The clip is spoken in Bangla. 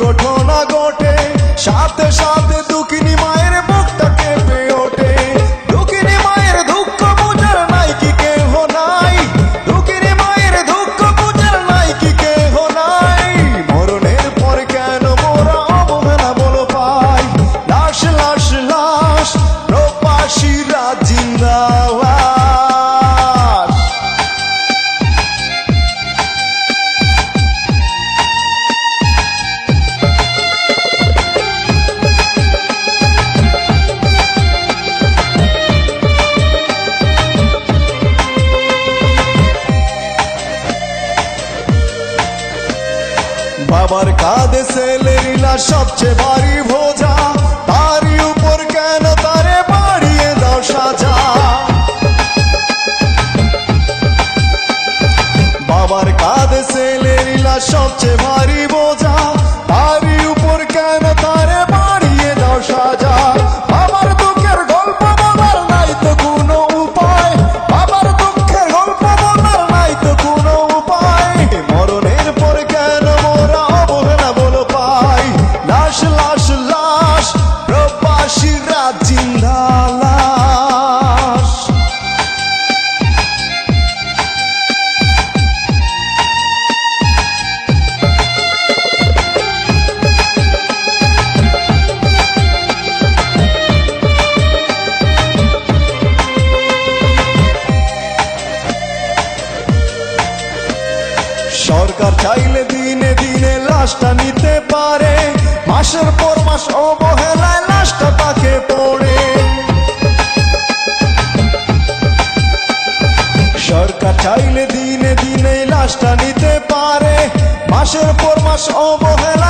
দুর্ঘটনা ঘটে, সাথে সাথে দুঃখিনী মায়ের বুকটা কেঁপে ওঠে। দুঃখিনী মায়ের দুঃখ বুঝার নাই কি কেহ নাই, দুঃখিনী মায়ের দুঃখ বুঝার নাই কি কেহ নাই। মরণের পর কেন মোরা অবহেলা বলো পাই, লাশ লাশ লাশ প্রবাসীরা জিন্দা লাশ। বাবার কাঁধে ছেলের লাশ সবচেয়ে ভারী বোঝা, তারই উপর কেন তারে বাড়িয়ে দাও সাজা। বাবার কাঁধে ছেলের লাশ সবচেয়ে ভারী বোঝা, তারই উপর কেন তারে বাড়িয়ে দাও সাজা। বাবার দুঃখের গল্প বলার নাই তো কোনো উপায়, বাবার দুঃখের গল্প বলার নাই তো কোনো উপায়। মরণের পর কেন মোরা অবহেলা বলো পাই, লাশ লাশ লাশ প্রবাসীরা জিন্দা লাশ। সরকার চাইলে দিনে দিনে লাশটা নিতে পারে, মাসের পর মাস অবহেলায় লাশটা পাকে পড়ে। সরকার চাইলে দিনে দিনে লাশটা নিতে পারে, মাসের পর মাস অবহেলা